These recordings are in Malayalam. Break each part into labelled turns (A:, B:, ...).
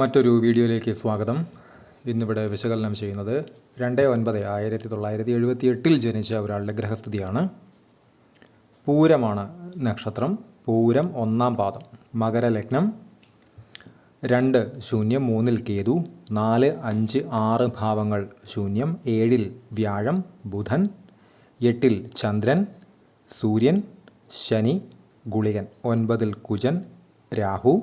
A: മറ്റൊരു വീഡിയോയിലേക്ക് സ്വാഗതം. ഇന്നിവിടെ വിശകലനം ചെയ്യുന്നത് 2/9/1978 ജനിച്ച ഒരാളുടെ ഗ്രഹസ്ഥിതിയാണ്. പൂരമാണ് നക്ഷത്രം. പൂരം 1-ാം പാദം. മകരലഗ്നം. 2 ശൂന്യം, 3 കേതു, 4, 5, 6 ഭാവങ്ങൾ ശൂന്യം, 7 വ്യാഴം, ബുധൻ, 8 ചന്ദ്രൻ, സൂര്യൻ, ശനി, ഗുളികൻ, 9 കുജൻ, രാഹു,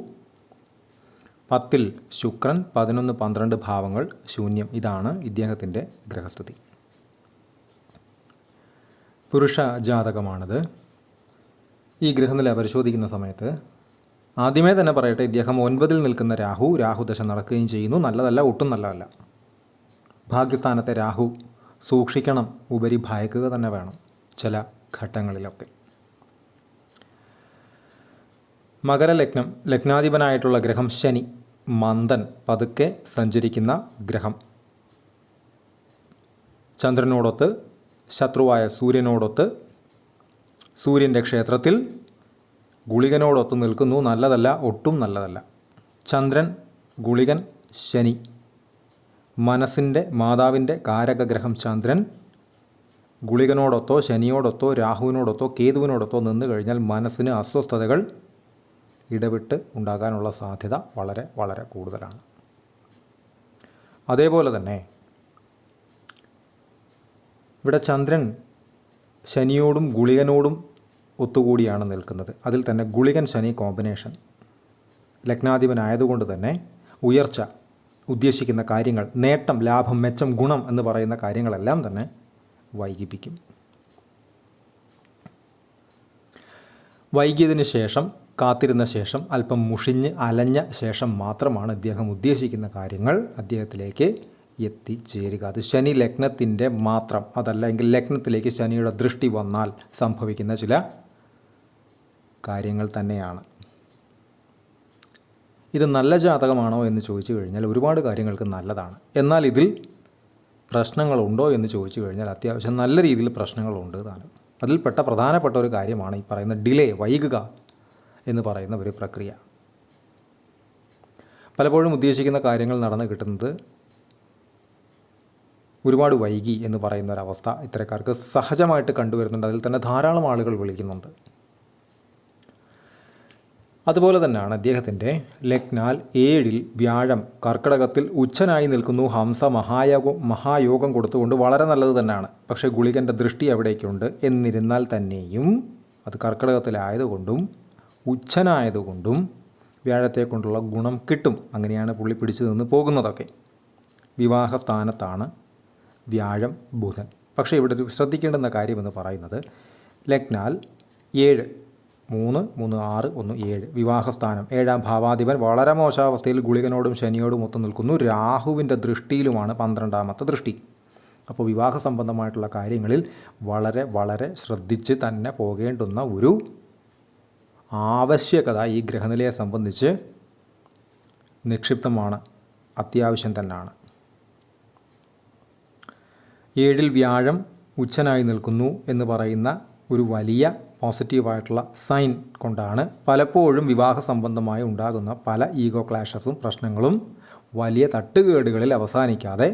A: 10 ശുക്രൻ, 11, 12 ഭാവങ്ങൾ ശൂന്യം. ഇതാണ് ഇദ്ദേഹത്തിൻ്റെ ഗ്രഹസ്ഥിതി. പുരുഷ ജാതകമാണിത്. ഈ ഗ്രഹനില പരിശോധിക്കുന്ന സമയത്ത് ആദ്യമേ തന്നെ പറയട്ടെ, ഇദ്ദേഹം 9-ൽ നിൽക്കുന്ന രാഹുദശ നടക്കുകയും ചെയ്യുന്നു. നല്ലതല്ല, ഒട്ടും നല്ലതല്ല. ഭാഗ്യസ്ഥാനത്തെ രാഹു സൂക്ഷിക്കണം, ഉപരി ഭയക്കുക തന്നെ വേണം ചില ഘട്ടങ്ങളിലൊക്കെ. മകരലഗ്നം. ലഗ്നാധിപനായിട്ടുള്ള ഗ്രഹം ശനി, മന്ദൻ, പതുക്കെ സഞ്ചരിക്കുന്ന ഗ്രഹം. ചന്ദ്രനോടൊത്ത്, ശത്രുവായ സൂര്യനോടൊത്ത്, സൂര്യൻ്റെ ക്ഷേത്രത്തിൽ ഗുളികനോടൊത്ത് നിൽക്കുന്നു. നല്ലതല്ല, ഒട്ടും നല്ലതല്ല. ചന്ദ്രൻ, ഗുളികൻ, ശനി. മനസ്സിൻ്റെ മാതാവിൻ്റെ കാരകഗ്രഹം ചന്ദ്രൻ ഗുളികനോടൊത്തോ ശനിയോടൊത്തോ രാഹുവിനോടൊത്തോ കേതുവിനോടൊത്തോ നിന്ന് കഴിഞ്ഞാൽ മനസ്സിന് അസ്വസ്ഥതകൾ ഇടവിട്ട് ഉണ്ടാകാനുള്ള സാധ്യത വളരെ വളരെ കൂടുതലാണ്. അതേപോലെ തന്നെ ഇവിടെ ചന്ദ്രൻ ശനിയോടും ഗുളികനോടും ഒത്തുകൂടിയാണ് നിൽക്കുന്നത്. അതിൽ തന്നെ ഗുളികൻ ശനി കോമ്പിനേഷൻ. ലഗ്നാധിപനായതുകൊണ്ട് തന്നെ ഉയർച്ച, ഉദ്ദേശിക്കുന്ന കാര്യങ്ങൾ, നേട്ടം, ലാഭം, മെച്ചം, ഗുണം എന്ന് പറയുന്ന കാര്യങ്ങളെല്ലാം തന്നെ വൈകിപ്പിക്കും. വൈകിയതിന് ശേഷം, കാത്തിരുന്ന ശേഷം, അല്പം മുഷിഞ്ഞ് അലഞ്ഞ ശേഷം മാത്രമാണ് ഇദ്ദേഹം ഉദ്ദേശിക്കുന്ന കാര്യങ്ങൾ അദ്ദേഹത്തിലേക്ക് എത്തിച്ചേരുക. അത് ശനി ലഗ്നത്തിൻ്റെ മാത്രം, അതല്ലെങ്കിൽ ലഗ്നത്തിലേക്ക് ശനിയുടെ ദൃഷ്ടി വന്നാൽ സംഭവിക്കുന്ന ചില കാര്യങ്ങൾ തന്നെയാണ്. ഇത് നല്ല ജാതകമാണോ എന്ന് ചോദിച്ചു കഴിഞ്ഞാൽ ഒരുപാട് കാര്യങ്ങൾക്ക് നല്ലതാണ്. എന്നാൽ ഇതിൽ പ്രശ്നങ്ങളുണ്ടോ എന്ന് ചോദിച്ചു കഴിഞ്ഞാൽ അത്യാവശ്യം നല്ല രീതിയിൽ പ്രശ്നങ്ങളുണ്ട് താനും. അതിൽപ്പെട്ട പ്രധാനപ്പെട്ട ഒരു കാര്യമാണ് ഈ പറയുന്ന ഡിലേ, വൈകുക എന്ന് പറയുന്ന ഒരു പ്രക്രിയ. പലപ്പോഴും ഉദ്ദേശിക്കുന്ന കാര്യങ്ങൾ നടന്നു കിട്ടുന്നത് ഒരുപാട് വൈകി എന്ന് പറയുന്ന ഒരവസ്ഥ ഇത്തരക്കാർക്ക് സഹജമായിട്ട് കണ്ടുവരുന്നുണ്ട്. അതിൽ തന്നെ ധാരാളം ആളുകൾ വിളിക്കുന്നുണ്ട്. അതുപോലെ തന്നെയാണ് അദ്ദേഹത്തിൻ്റെ ലഗ്നാൽ 7-ൽ വ്യാഴം കർക്കിടകത്തിൽ ഉച്ചനായി നിൽക്കുന്നു. ഹംസ മഹായോഗം കൊടുത്തുകൊണ്ട് വളരെ നല്ലത് തന്നെയാണ്. പക്ഷേ ഗുളികൻ്റെ ദൃഷ്ടി അവിടേക്കുണ്ട്. എന്നിരുന്നാൽ തന്നെയും അത് കർക്കിടകത്തിലായതുകൊണ്ടും ഉച്ചനായതുകൊണ്ടും വ്യാഴത്തെ കൊണ്ടുള്ള ഗുണം കിട്ടും. അങ്ങനെയാണ് പുള്ളി പിടിച്ചു നിന്ന് പോകുന്നതൊക്കെ. വിവാഹസ്ഥാനത്താണ് വ്യാഴം, ബുധൻ. പക്ഷേ ഇവിടെ ഒരു ശ്രദ്ധിക്കേണ്ടുന്ന കാര്യമെന്ന് പറയുന്നത് ലഗ്നാൽ 7, 3, 3, 6, 1, 7 വിവാഹസ്ഥാനം, 7-ാം ഭാവാധിപൻ വളരെ മോശാവസ്ഥയിൽ ഗുളികനോടും ശനിയോടും ഒത്തു നിൽക്കുന്നു. രാഹുവിൻ്റെ ദൃഷ്ടിയിലുമാണ് 12-ാമത്തെ ദൃഷ്ടി. അപ്പോൾ വിവാഹ സംബന്ധമായിട്ടുള്ള കാര്യങ്ങളിൽ വളരെ വളരെ ശ്രദ്ധിച്ച് തന്നെ പോകേണ്ടുന്ന ഒരു ആവശ്യകത ഈ ഗ്രഹനിലയെ സംബന്ധിച്ച് നിക്ഷിപ്തമാണ്, അത്യാവശ്യം തന്നെയാണ്. 7-ൽ വ്യാഴം ഉച്ചനായി നിൽക്കുന്നു എന്ന് പറയുന്ന ഒരു വലിയ പോസിറ്റീവായിട്ടുള്ള സൈൻ കൊണ്ടാണ് പലപ്പോഴും വിവാഹ സംബന്ധമായി ഉണ്ടാകുന്ന പല ഈഗോ ക്ലാഷസും പ്രശ്നങ്ങളും വലിയ തട്ടുകേടുകളിൽ അവസാനിക്കാതെ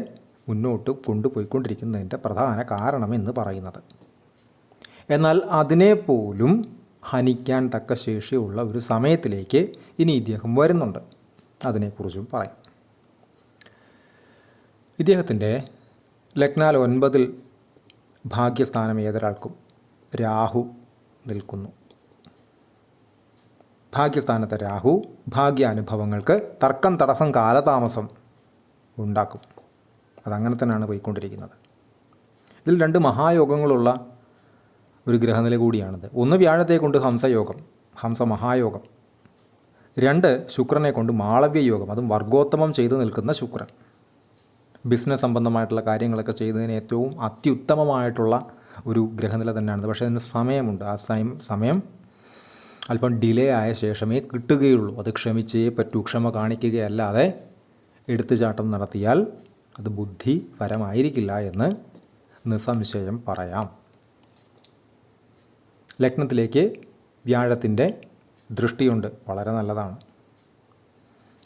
A: മുന്നോട്ട് കൊണ്ടുപോയിക്കൊണ്ടിരിക്കുന്നതിൻ്റെ പ്രധാന കാരണമെന്ന് പറയുന്നത്. എന്നാൽ അതിനെപ്പോലും ഹനിക്കാൻ തക്ക ശേഷിയുള്ള ഒരു സമയത്തിലേക്ക് ഇനി ഇദ്ദേഹം വരുന്നുണ്ട്. അതിനെക്കുറിച്ചും പറയാം. ഇദ്ദേഹത്തിൻ്റെ ലഗ്നാൽ 9-ൽ ഭാഗ്യസ്ഥാനം ഏതൊരാൾക്കും രാഹു നിൽക്കുന്നു. ഭാഗ്യസ്ഥാനത്തെ രാഹു ഭാഗ്യാനുഭവങ്ങൾക്ക് തർക്കം, തടസ്സം, കാലതാമസം ഉണ്ടാക്കും. അതങ്ങനെ തന്നെയാണ് പോയിക്കൊണ്ടിരിക്കുന്നത്. ഇതിൽ 2 മഹായോഗങ്ങളുള്ള ഒരു ഗ്രഹനില കൂടിയാണിത്. 1 വ്യാഴത്തെ കൊണ്ട് ഹംസയോഗം, ഹംസ മഹായോഗം. 2 ശുക്രനെ കൊണ്ട് മാളവ്യയോഗം, അതും വർഗോത്തമം ചെയ്തു നിൽക്കുന്ന ശുക്രൻ. ബിസിനസ് സംബന്ധമായിട്ടുള്ള കാര്യങ്ങളൊക്കെ ചെയ്യുന്നതിന് ഏറ്റവും അത്യുത്തമമായിട്ടുള്ള ഒരു ഗ്രഹനില തന്നെയാണിത്. പക്ഷേ അതിന് സമയമുണ്ട്. ആ സമയം അല്പം ഡിലേ ആയ ശേഷമേ കിട്ടുകയുള്ളൂ. അത് ക്ഷമിച്ചേ പറ്റൂ. ക്ഷമ കാണിക്കുകയല്ലാതെ എടുത്തുചാട്ടം നടത്തിയാൽ അത് ബുദ്ധിപരമായിരിക്കില്ല എന്ന് നിസ്സംശയം പറയാം. ലഗ്നത്തിലേക്ക് വ്യാഴത്തിൻ്റെ ദൃഷ്ടിയുണ്ട്, വളരെ നല്ലതാണ്.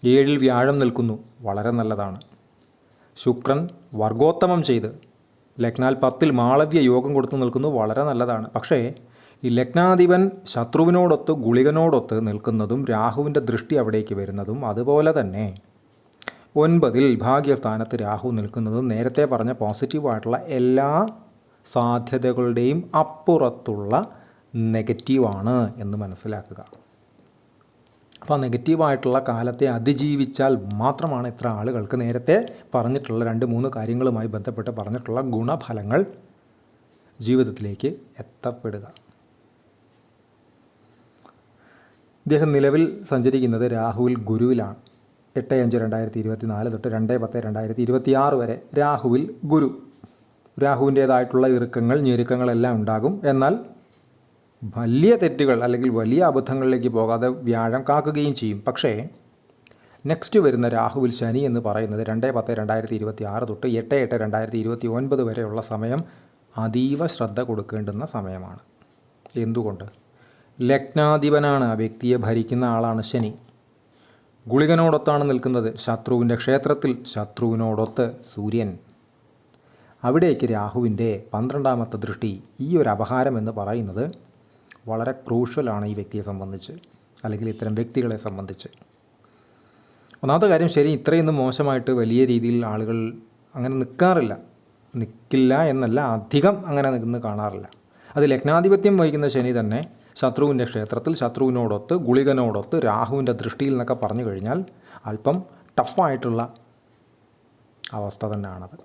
A: 7-ൽ വ്യാഴം നിൽക്കുന്നു, വളരെ നല്ലതാണ്. ശുക്രൻ വർഗോത്തമം ചെയ്ത് ലഗ്നാൽ 10-ൽ മാളവ്യ യോഗം കൊടുത്തു നിൽക്കുന്നു, വളരെ നല്ലതാണ്. പക്ഷേ ഈ ലഗ്നാധിപൻ ശത്രുവിനോടൊത്ത് ഗുളികനോടൊത്ത് നിൽക്കുന്നതും രാഹുവിൻ്റെ ദൃഷ്ടി അവിടേക്ക് വരുന്നതും, അതുപോലെ തന്നെ 9-ൽ ഭാഗ്യസ്ഥാനത്ത് രാഹു നിൽക്കുന്നതും നേരത്തെ പറഞ്ഞ പോസിറ്റീവായിട്ടുള്ള എല്ലാ സാധ്യതകളുടെയും അപ്പുറത്തുള്ള നെഗറ്റീവാണ് എന്ന് മനസ്സിലാക്കുക. അപ്പോൾ ആ നെഗറ്റീവായിട്ടുള്ള കാലത്തെ അതിജീവിച്ചാൽ മാത്രമാണ് ഇത്ര ആളുകൾക്ക് നേരത്തെ പറഞ്ഞിട്ടുള്ള 2-3 കാര്യങ്ങളുമായി ബന്ധപ്പെട്ട് പറഞ്ഞിട്ടുള്ള ഗുണഫലങ്ങൾ ജീവിതത്തിലേക്ക് എത്തപ്പെടുക. ഇദ്ദേഹം നിലവിൽ സഞ്ചരിക്കുന്നത് രാഹുവിൽ ഗുരുവിലാണ്. 8/5/2024 തൊട്ട് 2/10/2026 വരെ രാഹുവിൽ ഗുരു. രാഹുവിൻ്റേതായിട്ടുള്ള ഇറുക്കങ്ങൾ ഞെരുക്കങ്ങളെല്ലാം ഉണ്ടാകും. എന്നാൽ വലിയ തെറ്റുകൾ അല്ലെങ്കിൽ വലിയ അബദ്ധങ്ങളിലേക്ക് പോകാതെ വ്യാഴം കാക്കുകയും ചെയ്യും. പക്ഷേ നെക്സ്റ്റ് വരുന്ന രാഹുവിൽ ശനി എന്ന് പറയുന്നത് 2/10/2026 തൊട്ട് 8/8/2029 വരെയുള്ള സമയം അതീവ ശ്രദ്ധ കൊടുക്കേണ്ടുന്ന സമയമാണ്. എന്തുകൊണ്ട്? ലഗ്നാധിപനാണ്, ആ വ്യക്തിയെ ഭരിക്കുന്ന ആളാണ് ശനി. ഗുളികനോടൊത്താണ് നിൽക്കുന്നത്, ശത്രുവിൻ്റെ ക്ഷേത്രത്തിൽ ശത്രുവിനോടൊത്ത് സൂര്യൻ. അവിടേക്ക് രാഹുവിൻ്റെ 12ാമത്തെ ദൃഷ്ടി. ഈ ഒരു അപഹാരം എന്ന് പറയുന്നത് വളരെ ക്രൂഷ്യലാണ് ഈ വ്യക്തിയെ സംബന്ധിച്ച്, അല്ലെങ്കിൽ ഇത്തരം വ്യക്തികളെ സംബന്ധിച്ച്. ഒന്നാമത്തെ കാര്യം, ശരി ഇത്രയൊന്നും മോശമായിട്ട് വലിയ രീതിയിൽ ആളുകൾ അങ്ങനെ നിൽക്കില്ല എന്നല്ല, അധികം അങ്ങനെ നിന്ന് കാണാറില്ല. അത് ലഗ്നാധിപത്യം വഹിക്കുന്ന ശനി തന്നെ ശത്രുവിൻ്റെ ക്ഷേത്രത്തിൽ ശത്രുവിനോടൊത്ത് ഗുളികനോടൊത്ത് രാഹുവിൻ്റെ ദൃഷ്ടിയിൽ എന്നൊക്കെ പറഞ്ഞു കഴിഞ്ഞാൽ അല്പം ടഫായിട്ടുള്ള അവസ്ഥ തന്നെയാണത്.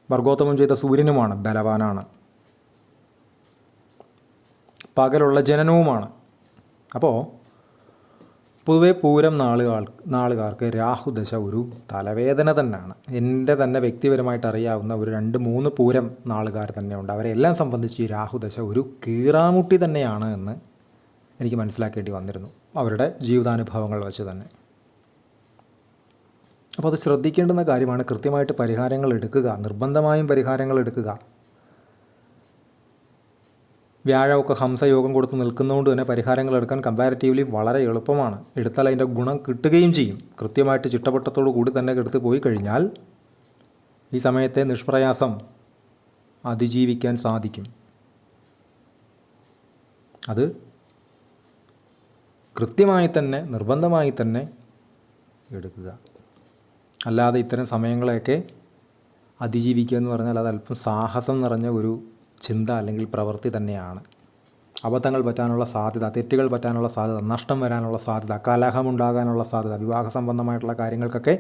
A: വർഗോത്തമം ചെയ്ത സൂര്യനുമാണ്, ബലവാനാണ്, പകലുള്ള ജനനവുമാണ്. അപ്പോൾ പൊതുവെ പൂരം നാളുകാർക്ക് രാഹുദശ ഒരു തലവേദന തന്നെയാണ്. എൻ്റെ തന്നെ വ്യക്തിപരമായിട്ട് അറിയാവുന്ന ഒരു 2-3 പൂരം നാളുകാർ തന്നെയുണ്ട്. അവരെല്ലാം സംബന്ധിച്ച് ഈ രാഹുദശ ഒരു കീറാമുട്ടി തന്നെയാണ് എന്ന് എനിക്ക് മനസ്സിലാക്കേണ്ടി വന്നിരുന്നു, അവരുടെ ജീവിതാനുഭവങ്ങൾ വെച്ച് തന്നെ. അപ്പോൾ അത് ശ്രദ്ധിക്കേണ്ടുന്ന കാര്യമാണ്. കൃത്യമായിട്ട് പരിഹാരങ്ങൾ എടുക്കുക, നിർബന്ധമായും പരിഹാരങ്ങൾ എടുക്കുക. വ്യാഴമൊക്കെ ഹംസയോഗം കൊടുത്ത് നിൽക്കുന്നതുകൊണ്ട് തന്നെ പരിഹാരങ്ങൾ എടുക്കാൻ കമ്പാരിറ്റീവ്ലി വളരെ എളുപ്പമാണ്. എടുത്താൽ അതിൻ്റെ ഗുണം കിട്ടുകയും ചെയ്യും. കൃത്യമായിട്ട് ചിട്ടവട്ടത്തോടു കൂടി തന്നെ എടുത്ത് പോയി കഴിഞ്ഞാൽ ഈ സമയത്തെ നിഷ്പ്രയാസം അതിജീവിക്കാൻ സാധിക്കും. അത് കൃത്യമായി തന്നെ നിർബന്ധമായി തന്നെ എടുക്കുക. അല്ലാതെ ഇത്തരം സമയങ്ങളെയൊക്കെ അതിജീവിക്കുക എന്ന് പറഞ്ഞാൽ അത് അല്പം സാഹസം നിറഞ്ഞ ഒരു ചിന്ത അല്ലെങ്കിൽ പ്രവൃത്തി തന്നെയാണ്. അബദ്ധങ്ങൾ പറ്റാനുള്ള സാധ്യത, തെറ്റുകൾ പറ്റാനുള്ള സാധ്യത, നഷ്ടം വരാനുള്ള സാധ്യത, കലഹമുണ്ടാകാനുള്ള സാധ്യത, വിവാഹ സംബന്ധമായിട്ടുള്ള കാര്യങ്ങൾക്കൊക്കെ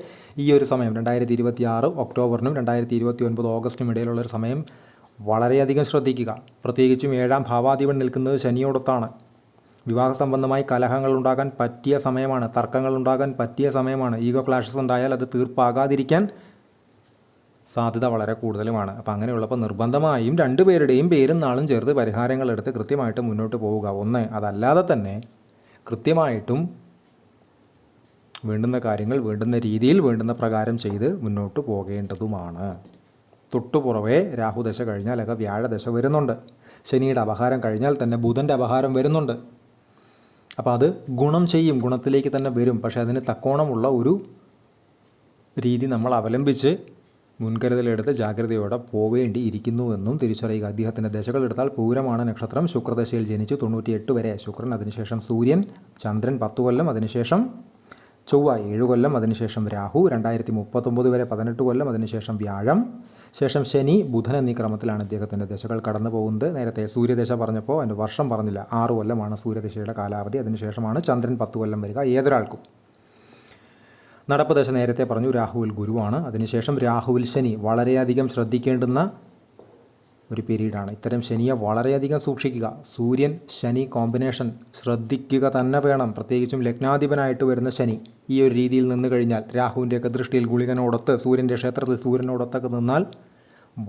A: ഈ ഒരു സമയം 2026 ഒക്ടോബറിനും 2029 ഓഗസ്റ്റിനും ഇടയിലുള്ളൊരു സമയം വളരെയധികം ശ്രദ്ധിക്കുക. പ്രത്യേകിച്ചും 7-ാം ഭാവാധിപൻ നിൽക്കുന്നത് ശനിയോടൊത്താണ്. വിവാഹ സംബന്ധമായി കലഹങ്ങൾ ഉണ്ടാകാൻ പറ്റിയ സമയമാണ്, തർക്കങ്ങൾ ഉണ്ടാകാൻ പറ്റിയ സമയമാണ്. ഈഗോ ക്ലാഷസ് ഉണ്ടായാൽ അത് തീർപ്പാകാതിരിക്കാൻ സാധ്യത വളരെ കൂടുതലുമാണ്. അപ്പോൾ അങ്ങനെയുള്ളപ്പോൾ നിർബന്ധമായും 2 പേരുടെയും പേരും നാളും ചേർത്ത് പരിഹാരങ്ങൾ എടുത്ത് കൃത്യമായിട്ട് മുന്നോട്ട് പോവുക. അതല്ലാതെ തന്നെ കൃത്യമായിട്ടും വേണ്ടുന്ന കാര്യങ്ങൾ വേണ്ടുന്ന രീതിയിൽ വേണ്ടുന്ന പ്രകാരം ചെയ്ത് മുന്നോട്ട് പോകേണ്ടതുമാണ്. തൊട്ടുപുറവേ രാഹുദശ കഴിഞ്ഞാലൊക്കെ വ്യാഴദശ വരുന്നുണ്ട്. ശനിയുടെ അപഹാരം കഴിഞ്ഞാൽ തന്നെ ബുധൻ്റെ അപഹാരം വരുന്നുണ്ട്. അപ്പോൾ അത് ഗുണം ചെയ്യും, ഗുണത്തിലേക്ക് തന്നെ വരും. പക്ഷേ അതിന് തക്കോണമുള്ള ഒരു രീതി നമ്മൾ അവലംബിച്ച് മുൻകരുതലെടുത്ത് ജാഗ്രതയോടെ പോവേണ്ടിയിരിക്കുന്നുവെന്നും തിരിച്ചറിയുക. അദ്ദേഹത്തിൻ്റെ ദശകൾ എടുത്താൽ പൂരമാണ് നക്ഷത്രം. ശുക്രദശയിൽ ജനിച്ചു 98 വരെ ശുക്രൻ, അതിനുശേഷം സൂര്യൻ, ചന്ദ്രൻ 10 കൊല്ലം, അതിനുശേഷം ചൊവ്വ 7 കൊല്ലം, അതിനുശേഷം രാഹു 2039 വരെ 18 കൊല്ലം, അതിനുശേഷം വ്യാഴം, ശേഷം ശനി, ബുധൻ എന്നീ ക്രമത്തിലാണ് ഇദ്ദേഹത്തിൻ്റെ ദശകൾ കടന്നു പോകുന്നത്. നേരത്തെ സൂര്യദശ പറഞ്ഞപ്പോൾ അതിൻ്റെ വർഷം പറഞ്ഞില്ല, 6 കൊല്ലമാണ് സൂര്യദശയുടെ കാലാവധി. അതിനുശേഷമാണ് ചന്ദ്രൻ 10 കൊല്ലം വരിക ഏതൊരാൾക്കും. നടപ്പ് ദശ നേരത്തെ പറഞ്ഞു, രാഹുവിൽ ഗുരുവാണ്. അതിനുശേഷം രാഹുവിൽ ശനി, വളരെയധികം ശ്രദ്ധിക്കേണ്ടുന്ന ഒരു പീരീഡാണ്. ഇത്തരം ശനിയെ വളരെയധികം സൂക്ഷിക്കുക. സൂര്യൻ ശനി കോമ്പിനേഷൻ ശ്രദ്ധിക്കുക തന്നെ വേണം. പ്രത്യേകിച്ചും ലഗ്നാധിപനായിട്ട് വരുന്ന ശനി ഈ ഒരു രീതിയിൽ നിന്ന് കഴിഞ്ഞാൽ, രാഹുവിൻ്റെയൊക്കെ ദൃഷ്ടിയിൽ ഗുളികനോടൊത്ത് സൂര്യൻ്റെ ക്ഷേത്രത്തിൽ സൂര്യനോടൊത്തൊക്കെ നിന്നാൽ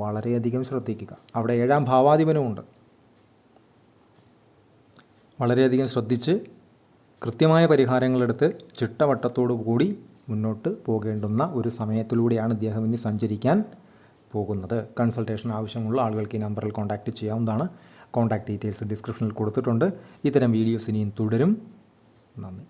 A: വളരെയധികം ശ്രദ്ധിക്കുക. അവിടെ 7-ാം ഭാവാധിപനുമുണ്ട്. വളരെയധികം ശ്രദ്ധിച്ച് കൃത്യമായ പരിഹാരങ്ങളെടുത്ത് ചിട്ടവട്ടത്തോടു കൂടി മുന്നോട്ട് പോകേണ്ടുന്ന ഒരു സമയത്തിലൂടെയാണ് ഇദ്ദേഹം ഇനി സഞ്ചരിക്കാൻ പോകുന്നത്. കൺസൾട്ടേഷൻ ആവശ്യമുള്ള ആളുകൾക്ക് ഈ നമ്പറിൽ കോൺടാക്റ്റ് ചെയ്യാവുന്നതാണ്. കോൺടാക്റ്റ് ഡീറ്റെയിൽസ് ഡിസ്ക്രിപ്ഷനിൽ കൊടുത്തിട്ടുണ്ട്. ഇത്തരം വീഡിയോസ് ഇനിയും തുടരും. നന്ദി.